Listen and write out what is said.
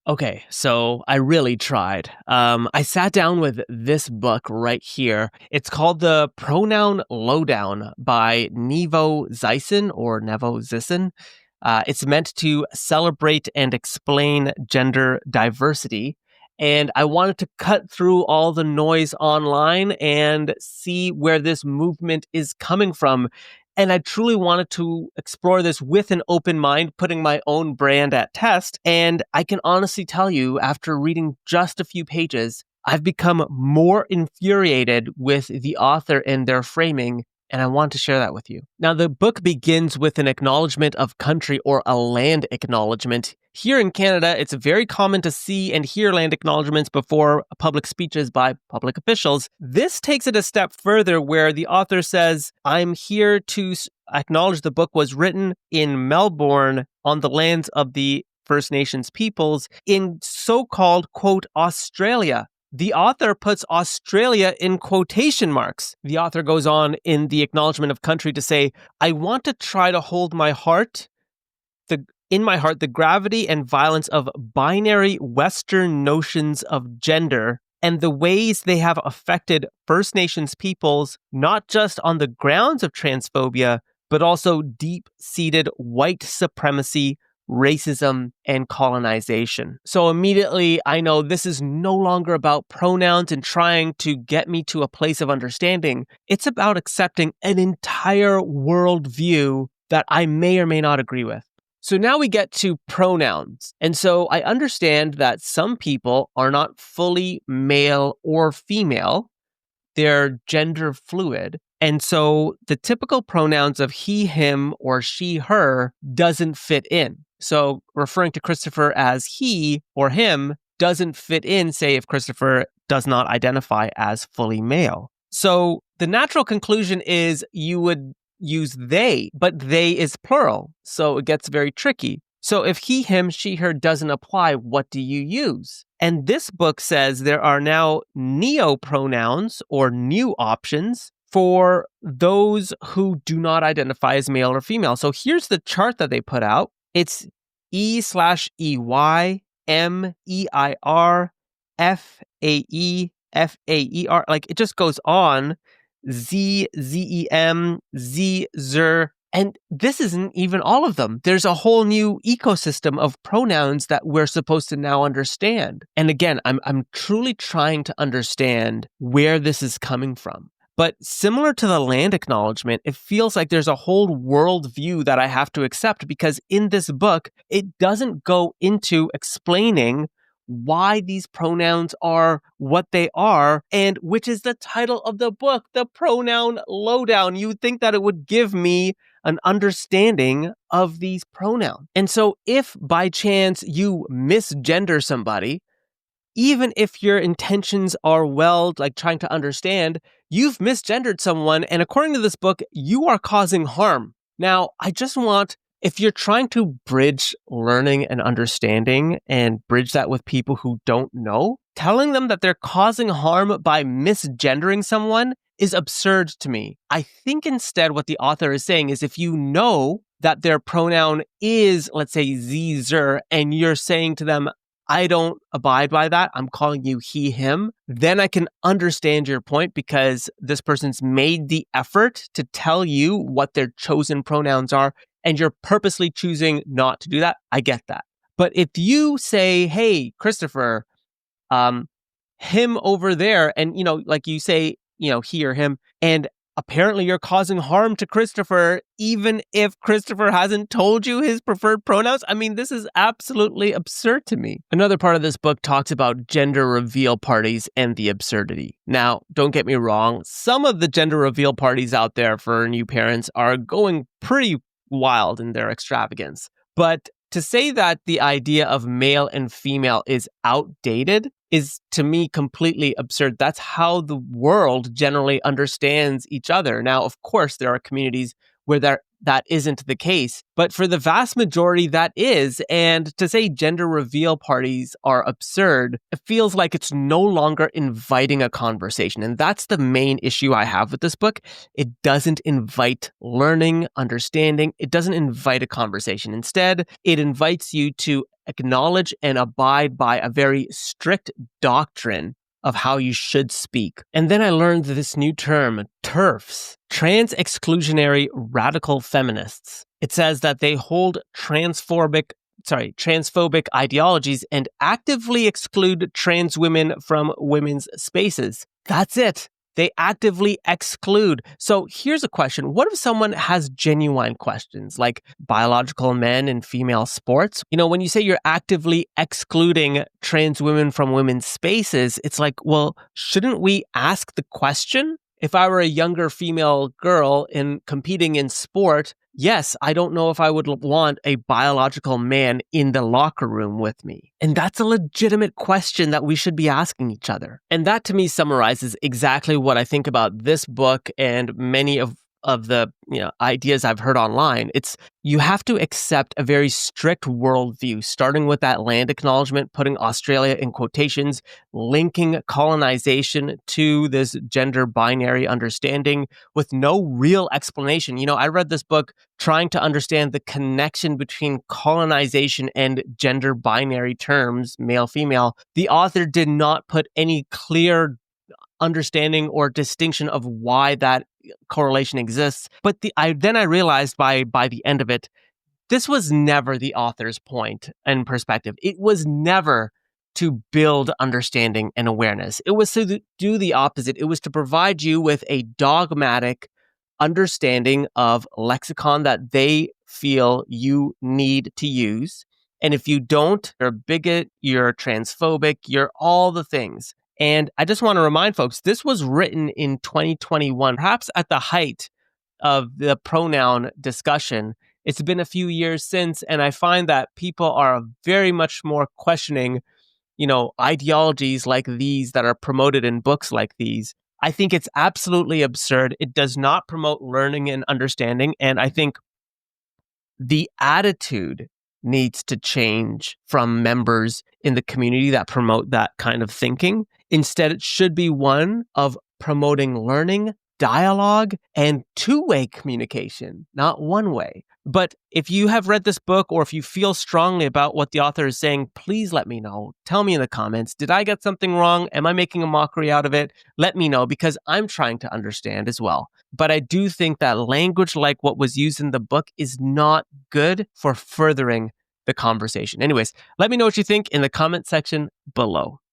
Okay, so I really tried. I sat down with this book right here. It's called the Pronoun Lowdown by Nevo Zisin or Nevo Zisin. It's meant to celebrate and explain gender diversity. And I wanted to cut through all the noise online and see where this movement is coming from. And I truly wanted to explore this with an open mind, putting my own brand at test. And I can honestly tell you, after reading just a few pages, I've become more infuriated with the author and their framing, and I want to share that with you. Now, the book begins with an acknowledgement of country or a land acknowledgement. Here in Canada, it's very common to see and hear land acknowledgements before public speeches by public officials. This takes it a step further where the author says, I'm here to acknowledge the book was written in Melbourne on the lands of the First Nations peoples in so-called, quote, Australia. The author puts Australia in quotation marks. The author goes on in the acknowledgement of country to say, I want to try to hold in my heart the gravity and violence of binary Western notions of gender and the ways they have affected First Nations peoples, not just on the grounds of transphobia, but also deep-seated white supremacy, racism, and colonization. So immediately, I know this is no longer about pronouns and trying to get me to a place of understanding. It's about accepting an entire worldview that I may or may not agree with. So now we get to pronouns. And so I understand that some people are not fully male or female. They're gender fluid. And so the typical pronouns of he, him, or she, her doesn't fit in. So referring to Christopher as he or him doesn't fit in, say, if Christopher does not identify as fully male. So the natural conclusion is you would use they, but they is plural. So it gets very tricky. So if he, him, she, her doesn't apply, what do you use? And this book says there are now neo-pronouns or new options for those who do not identify as male or female. So here's the chart that they put out. It's E/EY, MEIR, FAE, FAER. Like it just goes on. ZEM, ZER. And this isn't even all of them. There's a whole new ecosystem of pronouns that we're supposed to now understand. And again, I'm truly trying to understand where this is coming from. But similar to the land acknowledgement, it feels like there's a whole worldview that I have to accept because in this book, it doesn't go into explaining why these pronouns are what they are, and which is the title of the book, the Pronoun Lowdown. You would think that it would give me an understanding of these pronouns. And so if by chance you misgender somebody, even if your intentions are well, like trying to understand, you've misgendered someone, and according to this book, you are causing harm. Now, I just want, if you're trying to bridge learning and understanding and bridge that with people who don't know, telling them that they're causing harm by misgendering someone is absurd to me. I think instead what the author is saying is if you know that their pronoun is, let's say, zer, and you're saying to them, I don't abide by that, I'm calling you he, him, then I can understand your point because this person's made the effort to tell you what their chosen pronouns are, and you're purposely choosing not to do that. I get that. But if you say, hey, Christopher, him over there, and, like you say, he or him, and apparently you're causing harm to Christopher, even if Christopher hasn't told you his preferred pronouns. I mean, this is absolutely absurd to me. Another part of this book talks about gender reveal parties and the absurdity. Now, don't get me wrong. Some of the gender reveal parties out there for new parents are going pretty wild in their extravagance. But to say that the idea of male and female is outdated is, to me, completely absurd. That's how the world generally understands each other. Now, of course, there are communities where that isn't the case. But for the vast majority, that is. And to say gender reveal parties are absurd, it feels like it's no longer inviting a conversation. And that's the main issue I have with this book. It doesn't invite learning, understanding. It doesn't invite a conversation. Instead, it invites you to acknowledge and abide by a very strict doctrine of how you should speak. And then I learned this new term, TERFs, trans-exclusionary radical feminists. It says that they hold transphobic ideologies and actively exclude trans women from women's spaces. That's it. They actively exclude. So here's a question. What if someone has genuine questions like biological men and female sports? When you say you're actively excluding trans women from women's spaces, it's like, well, shouldn't we ask the question? If I were a younger female girl competing in sport, yes, I don't know if I would want a biological man in the locker room with me. And that's a legitimate question that we should be asking each other. And that to me summarizes exactly what I think about this book and many of the ideas I've heard online. It's you have to accept a very strict worldview, starting with that land acknowledgement, putting Australia in quotations, linking colonization to this gender binary understanding with no real explanation. I read this book trying to understand the connection between colonization and gender binary terms, male, female. The author did not put any clear understanding or distinction of why that correlation exists. But I realized by the end of it, this was never the author's point and perspective. It was never to build understanding and awareness. It was to do the opposite. It was to provide you with a dogmatic understanding of lexicon that they feel you need to use. And if you don't, you're a bigot, you're transphobic, you're all the things. And I just want to remind folks, this was written in 2021, perhaps at the height of the pronoun discussion. It's been a few years since, and I find that people are very much more questioning, ideologies like these that are promoted in books like these. I think it's absolutely absurd. It does not promote learning and understanding. And I think the attitude needs to change from members in the community that promote that kind of thinking. Instead, it should be one of promoting learning, dialogue, and two-way communication, not one way. But if you have read this book or if you feel strongly about what the author is saying, please let me know. Tell me in the comments. Did I get something wrong? Am I making a mockery out of it? Let me know because I'm trying to understand as well. But I do think that language like what was used in the book is not good for furthering the conversation. Anyways, let me know what you think in the comment section below.